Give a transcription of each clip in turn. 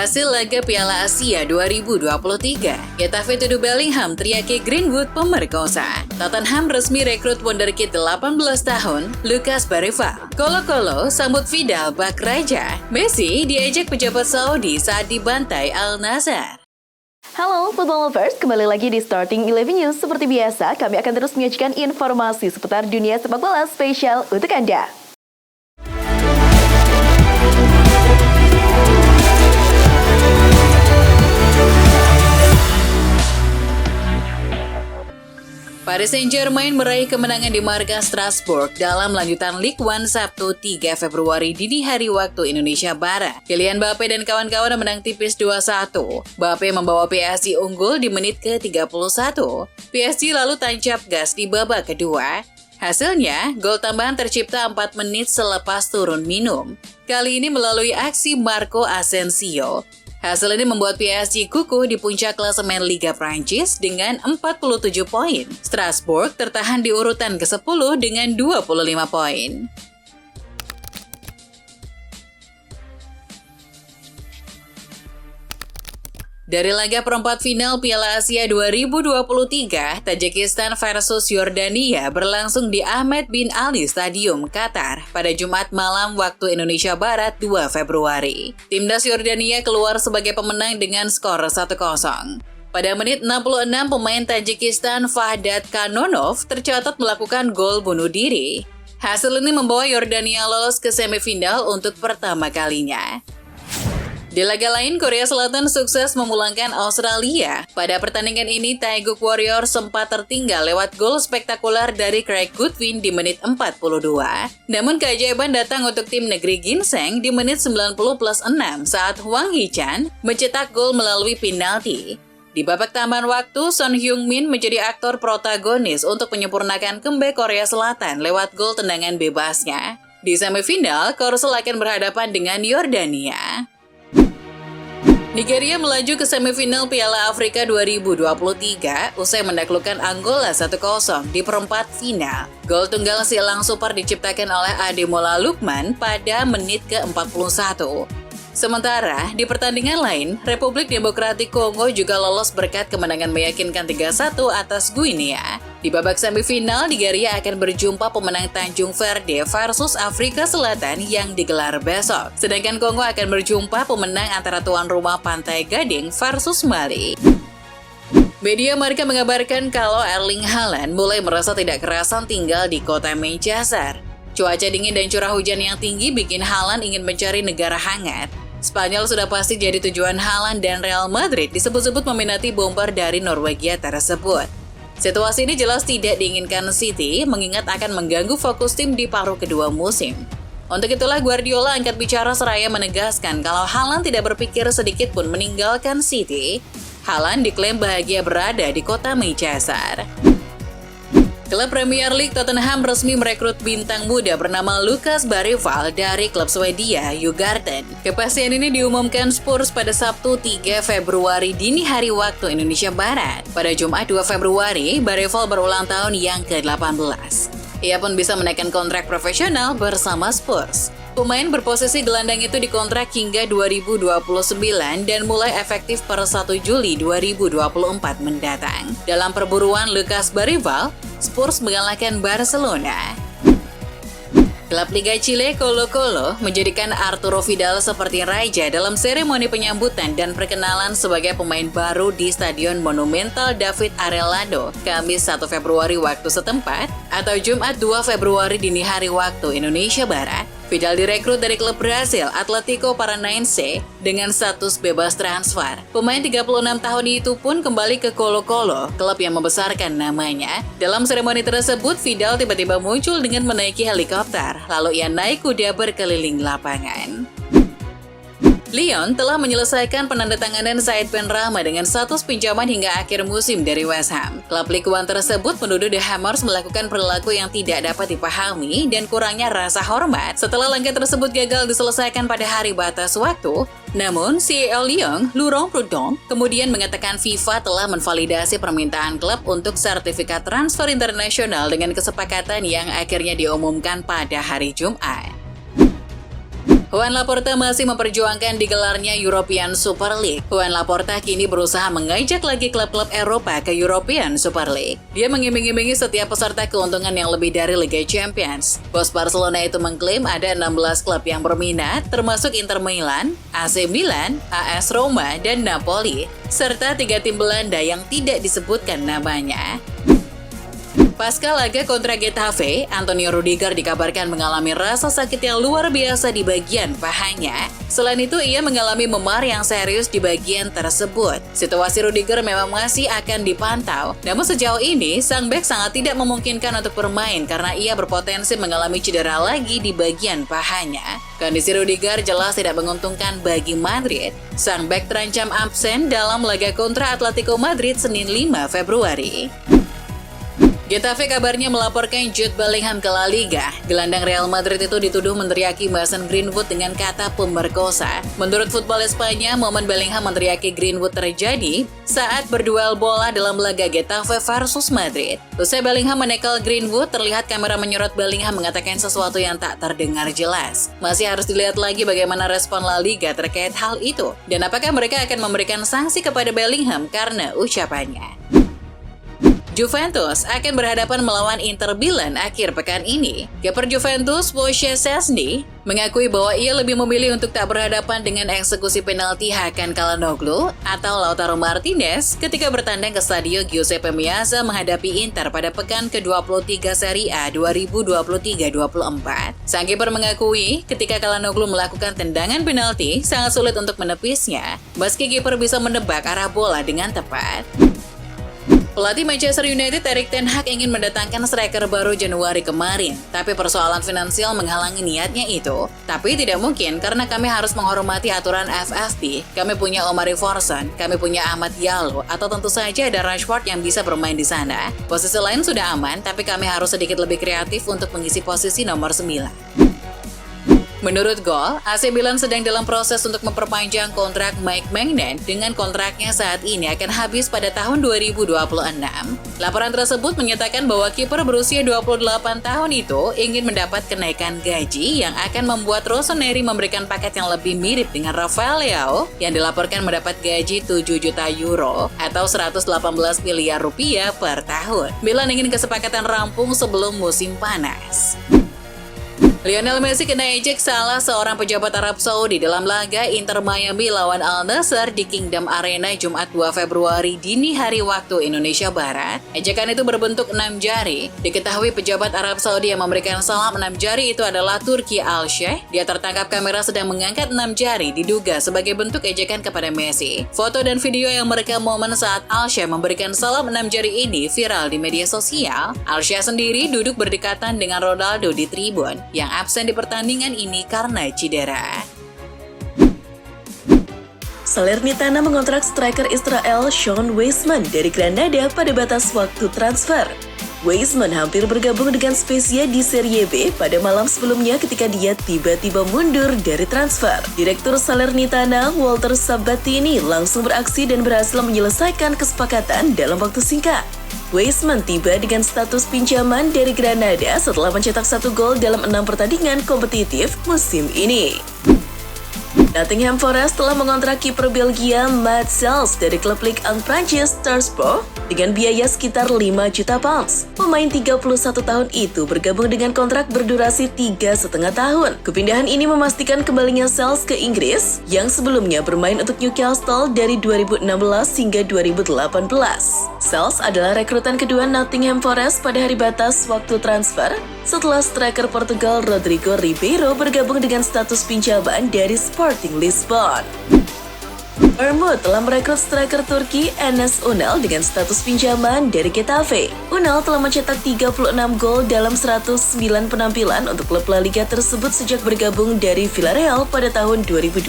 Hasil laga Piala Asia 2023, Getafe tuduh Bellingham teriaki Greenwood pemerkosa. Tottenham resmi rekrut wonderkid 18 tahun, Lucas Barreval. Kolo-kolo sambut Vidal bak raja. Messi diajak pejabat Saudi saat dibantai Al Nassr. Halo Football Lovers, kembali lagi di Starting 11 News. Seperti biasa, kami akan terus menyajikan informasi seputar dunia sepak bola spesial untuk Anda. Paris Saint-Germain meraih kemenangan di markas Strasbourg dalam lanjutan Ligue 1 Sabtu 3 Februari dini hari waktu Indonesia Barat. Kylian Mbappe dan kawan-kawan menang tipis 2-1. Mbappe membawa PSG unggul di menit ke-31. PSG lalu tancap gas di babak kedua. Hasilnya, gol tambahan tercipta 4 menit selepas turun minum. Kali ini melalui aksi Marco Asensio. Hasil ini membuat PSG kukuh di puncak klasemen Liga Prancis dengan 47 poin. Strasbourg tertahan di urutan ke-10 dengan 25 poin. Dari laga perempat final Piala Asia 2023, Tajikistan versus Yordania berlangsung di Ahmed bin Ali Stadium, Qatar pada Jumat malam waktu Indonesia Barat 2 Februari. Timnas Yordania keluar sebagai pemenang dengan skor 1-0. Pada menit 66, pemain Tajikistan Fahdat Kanonov tercatat melakukan gol bunuh diri. Hasil ini membawa Yordania lolos ke semifinal untuk pertama kalinya. Di laga lain, Korea Selatan sukses memulangkan Australia. Pada pertandingan ini, Taeguk Warriors sempat tertinggal lewat gol spektakuler dari Craig Goodwin di menit 42. Namun keajaiban datang untuk tim negeri Ginseng di menit 90+6 saat Hwang Hee-chan mencetak gol melalui penalti. Di babak tambahan waktu, Son Heung-min menjadi aktor protagonis untuk menyempurnakan comeback Korea Selatan lewat gol tendangan bebasnya. Di semifinal, Korsel akan berhadapan dengan Yordania. Nigeria melaju ke semifinal Piala Afrika 2023 usai menaklukkan Angola 1-0 di perempat final. Gol tunggal silang super diciptakan oleh Ademola Lookman pada menit ke-41. Sementara, di pertandingan lain, Republik Demokratik Kongo juga lolos berkat kemenangan meyakinkan 3-1 atas Guinea. Di babak semifinal, Nigeria akan berjumpa pemenang Tanjung Verde versus Afrika Selatan yang digelar besok. Sedangkan Kongo akan berjumpa pemenang antara tuan rumah Pantai Gading versus Mali. Media Marca mengabarkan kalau Erling Haaland mulai merasa tidak kerasan tinggal di kota Manchester. Cuaca dingin dan curah hujan yang tinggi bikin Haaland ingin mencari negara hangat. Spanyol sudah pasti jadi tujuan Haaland dan Real Madrid disebut-sebut meminati bomber dari Norwegia tersebut. Situasi ini jelas tidak diinginkan City, mengingat akan mengganggu fokus tim di paruh kedua musim. Untuk itulah Guardiola angkat bicara seraya menegaskan kalau Haaland tidak berpikir sedikit pun meninggalkan City. Haaland diklaim bahagia berada di kota Manchester. Klub Premier League Tottenham resmi merekrut bintang muda bernama Lucas Barreval dari klub Swedia, Djurgården. Kepastian ini diumumkan Spurs pada Sabtu 3 Februari dini hari waktu Indonesia Barat. Pada Jumat 2 Februari, Barreval berulang tahun yang ke-18. Ia pun bisa menaikkan kontrak profesional bersama Spurs. Pemain berposisi gelandang itu dikontrak hingga 2029 dan mulai efektif per 1 Juli 2024 mendatang. Dalam perburuan Lucas Barreval, Spurs mengalahkan Barcelona. Klub Liga Chile Colo-Colo menjadikan Arturo Vidal seperti raja dalam seremoni penyambutan dan perkenalan sebagai pemain baru di Stadion Monumental David Arellano, Kamis 1 Februari waktu setempat, atau Jumat 2 Februari dini hari waktu Indonesia Barat. Vidal direkrut dari klub Brasil Atlético Paranaense dengan status bebas transfer. Pemain 36 tahun itu pun kembali ke Colo-Colo, klub yang membesarkan namanya. Dalam seremoni tersebut, Vidal tiba-tiba muncul dengan menaiki helikopter, lalu ia naik kuda berkeliling lapangan. Lyon telah menyelesaikan penandatanganan Said Benrahma dengan status pinjaman hingga akhir musim dari West Ham. Klub Ligue 1 tersebut menuduh The Hammers melakukan perilaku yang tidak dapat dipahami dan kurangnya rasa hormat setelah langkah tersebut gagal diselesaikan pada hari batas waktu. Namun, CEO Lyon, Laurent Prudhomme, kemudian mengatakan FIFA telah menvalidasi permintaan klub untuk sertifikat transfer internasional dengan kesepakatan yang akhirnya diumumkan pada hari Jumat. Juan Laporta masih memperjuangkan digelarnya European Super League. Juan Laporta kini berusaha mengajak lagi klub-klub Eropa ke European Super League. Dia mengiming-imingi setiap peserta keuntungan yang lebih dari Liga Champions. Bos Barcelona itu mengklaim ada 16 klub yang berminat, termasuk Inter Milan, AC Milan, AS Roma, dan Napoli, serta 3 tim Belanda yang tidak disebutkan namanya. Pasca laga kontra Getafe, Antonio Rudiger dikabarkan mengalami rasa sakit yang luar biasa di bagian pahanya. Selain itu, ia mengalami memar yang serius di bagian tersebut. Situasi Rudiger memang masih akan dipantau, namun sejauh ini, sang bek sangat tidak memungkinkan untuk bermain karena ia berpotensi mengalami cedera lagi di bagian pahanya. Kondisi Rudiger jelas tidak menguntungkan bagi Madrid. Sang bek terancam absen dalam laga kontra Atletico Madrid Senin 5 Februari. Getafe kabarnya melaporkan Jude Bellingham ke La Liga. Gelandang Real Madrid itu dituduh meneriaki Mason Greenwood dengan kata pemerkosa. Menurut Football Espanya, momen Bellingham meneriaki Greenwood terjadi saat berduel bola dalam laga Getafe versus Madrid. Usai Bellingham menekel Greenwood, terlihat kamera menyorot Bellingham mengatakan sesuatu yang tak terdengar jelas. Masih harus dilihat lagi bagaimana respon La Liga terkait hal itu. Dan apakah mereka akan memberikan sanksi kepada Bellingham karena ucapannya. Juventus akan berhadapan melawan Inter Milan akhir pekan ini. Kiper Juventus, Wojciech Szczesny, mengakui bahwa ia lebih memilih untuk tak berhadapan dengan eksekusi penalti Hakan Çalhanoğlu atau Lautaro Martinez ketika bertandang ke Stadio Giuseppe Meazza menghadapi Inter pada pekan ke-23 Serie A 2023-24. Sang kiper mengakui ketika Çalhanoğlu melakukan tendangan penalti sangat sulit untuk menepisnya, meski kiper bisa menebak arah bola dengan tepat. Pelatih Manchester United Erik ten Hag ingin mendatangkan striker baru Januari kemarin, tapi persoalan finansial menghalangi niatnya itu. Tapi tidak mungkin karena kami harus menghormati aturan FFP. Kami punya Omari Forson, kami punya Ahmad Diallo, atau tentu saja ada Rashford yang bisa bermain di sana. Posisi lain sudah aman, tapi kami harus sedikit lebih kreatif untuk mengisi posisi nomor 9. Menurut Goal, AC Milan sedang dalam proses untuk memperpanjang kontrak Mike Maignan dengan kontraknya saat ini akan habis pada tahun 2026. Laporan tersebut menyatakan bahwa kiper berusia 28 tahun itu ingin mendapat kenaikan gaji yang akan membuat Rossoneri memberikan paket yang lebih mirip dengan Rafael Leao yang dilaporkan mendapat gaji 7 juta euro atau 118 miliar rupiah per tahun. Milan ingin kesepakatan rampung sebelum musim panas. Lionel Messi kena ejek salah seorang pejabat Arab Saudi dalam laga Inter Miami lawan Al Nassr di Kingdom Arena Jumat 2 Februari dini hari waktu Indonesia Barat. Ejekan itu berbentuk 6 jari. Diketahui pejabat Arab Saudi yang memberikan salam 6 jari itu adalah Turki Al-Sheikh. Dia tertangkap kamera sedang mengangkat 6 jari diduga sebagai bentuk ejekan kepada Messi. Foto dan video yang merekam momen saat Al-Sheikh memberikan salam 6 jari ini viral di media sosial. Al-Sheikh sendiri duduk berdekatan dengan Ronaldo di tribun yang absen di pertandingan ini karena cedera. Salernitana mengontrak striker Israel Sean Weissman dari Granada pada batas waktu transfer. Weissman hampir bergabung dengan Spezia di Serie B pada malam sebelumnya ketika dia tiba-tiba mundur dari transfer. Direktur Salernitana, Walter Sabatini, langsung beraksi dan berhasil menyelesaikan kesepakatan dalam waktu singkat. Weissman tiba dengan status pinjaman dari Granada setelah mencetak 1 gol dalam 6 pertandingan kompetitif musim ini. Nottingham Forest telah mengontrak kiper Belgia Mats Sels dari klub Ligue 1 Prancis Strasbourg dengan biaya sekitar 5 juta pounds. Pemain 31 tahun itu bergabung dengan kontrak berdurasi 3,5 tahun. Kepindahan ini memastikan kembalinya Sels ke Inggris yang sebelumnya bermain untuk Newcastle dari 2016 hingga 2018. Sels adalah rekrutan kedua Nottingham Forest pada hari batas waktu transfer setelah striker Portugal Rodrigo Ribeiro bergabung dengan status pinjaman dari Sporting Lisbon. Bournemouth telah merekrut striker Turki Enes Ünal dengan status pinjaman dari Getafe. Ünal telah mencetak 36 gol dalam 109 penampilan untuk klub La Liga tersebut sejak bergabung dari Villarreal pada tahun 2020.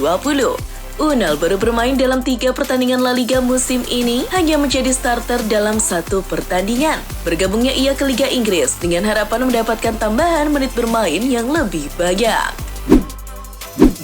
Ünal baru bermain dalam 3 pertandingan La Liga musim ini, hanya menjadi starter dalam 1 pertandingan. Bergabungnya ia ke Liga Inggris dengan harapan mendapatkan tambahan menit bermain yang lebih banyak.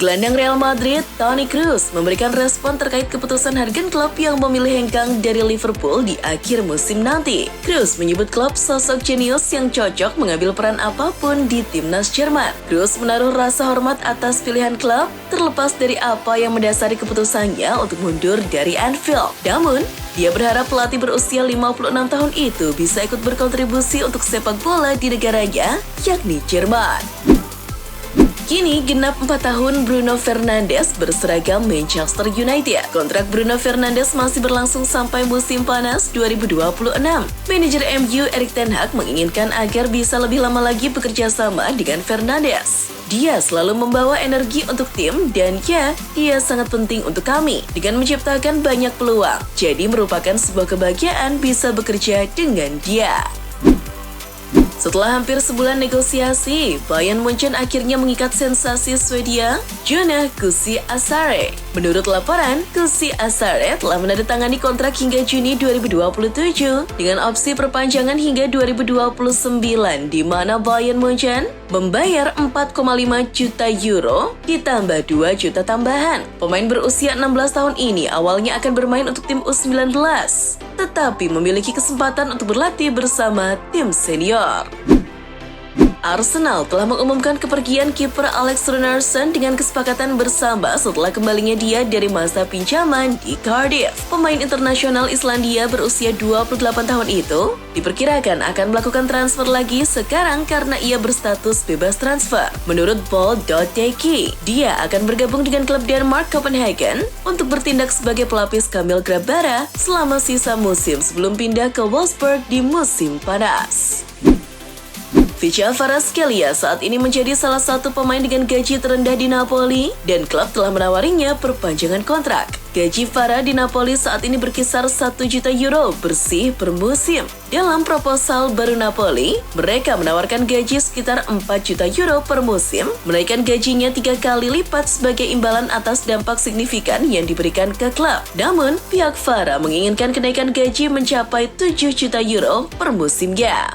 Gelandang Real Madrid, Toni Kroos, memberikan respon terkait keputusan Jurgen Klopp yang memilih hengkang dari Liverpool di akhir musim nanti. Kroos menyebut Klopp sosok jenius yang cocok mengambil peran apapun di timnas Jerman. Kroos menaruh rasa hormat atas pilihan Klopp, terlepas dari apa yang mendasari keputusannya untuk mundur dari Anfield. Namun, dia berharap pelatih berusia 56 tahun itu bisa ikut berkontribusi untuk sepak bola di negaranya, yakni Jerman. Kini genap 4 tahun Bruno Fernandes berseragam Manchester United. Kontrak Bruno Fernandes masih berlangsung sampai musim panas 2026. Manajer MU Erik ten Hag menginginkan agar bisa lebih lama lagi bekerja sama dengan Fernandes. Dia selalu membawa energi untuk tim dan ya, dia sangat penting untuk kami dengan menciptakan banyak peluang. Jadi merupakan sebuah kebahagiaan bisa bekerja dengan dia. Setelah hampir sebulan negosiasi, Bayern Munchen akhirnya mengikat sensasi Swedia, Jona Kusi Asare. Menurut laporan, Kusi Asare telah menandatangani kontrak hingga Juni 2027 dengan opsi perpanjangan hingga 2029, di mana Bayern Munchen membayar 4,5 juta euro ditambah 2 juta tambahan. Pemain berusia 16 tahun ini awalnya akan bermain untuk tim U19, tetapi memiliki kesempatan untuk berlatih bersama tim senior. Arsenal telah mengumumkan kepergian kiper Alex Runarsson dengan kesepakatan bersama setelah kembalinya dia dari masa pinjaman di Cardiff. Pemain internasional Islandia berusia 28 tahun itu diperkirakan akan melakukan transfer lagi sekarang karena ia berstatus bebas transfer. Menurut Ball.dk, dia akan bergabung dengan klub Denmark Copenhagen untuk bertindak sebagai pelapis Kamil Grabara selama sisa musim sebelum pindah ke Wolfsburg di musim panas. Vicha Kvaratskhelia saat ini menjadi salah satu pemain dengan gaji terendah di Napoli dan klub telah menawarinya perpanjangan kontrak. Gaji Vara di Napoli saat ini berkisar 1 juta euro bersih per musim. Dalam proposal baru Napoli, mereka menawarkan gaji sekitar 4 juta euro per musim, menaikkan gajinya 3 kali lipat sebagai imbalan atas dampak signifikan yang diberikan ke klub. Namun, pihak Vara menginginkan kenaikan gaji mencapai 7 juta euro per musimnya.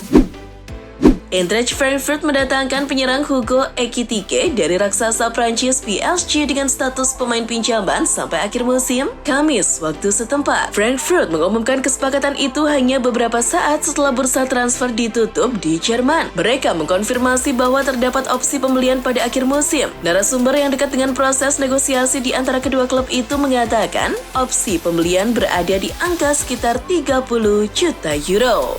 Eintracht Frankfurt mendatangkan penyerang Hugo Ekitike dari raksasa Prancis PSG dengan status pemain pinjaman sampai akhir musim, Kamis waktu setempat. Frankfurt mengumumkan kesepakatan itu hanya beberapa saat setelah bursa transfer ditutup di Jerman. Mereka mengkonfirmasi bahwa terdapat opsi pembelian pada akhir musim. Narasumber yang dekat dengan proses negosiasi di antara kedua klub itu mengatakan opsi pembelian berada di angka sekitar 30 juta euro.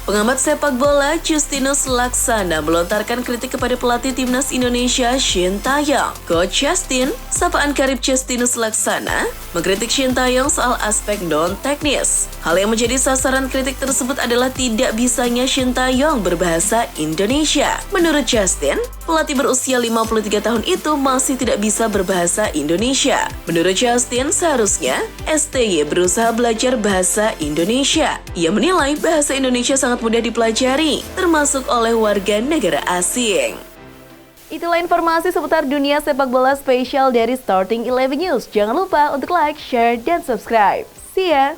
Pengamat sepak bola Justinus Laksana melontarkan kritik kepada pelatih timnas Indonesia Shin Tae-yong. Coach Justin, sapaan karib Justinus Laksana, mengkritik Shin Tae-yong soal aspek non-teknis. Hal yang menjadi sasaran kritik tersebut adalah tidak bisanya Shin Tae-yong berbahasa Indonesia. Menurut Justin, pelatih berusia 53 tahun itu masih tidak bisa berbahasa Indonesia. Menurut Justin, seharusnya STY berusaha belajar bahasa Indonesia. Ia menilai bahasa Indonesia sangat mudah dipelajari, termasuk oleh warga negara asing. Itulah informasi seputar dunia sepak bola spesial dari Starting 11 News. Jangan lupa untuk like, share, dan subscribe. See ya!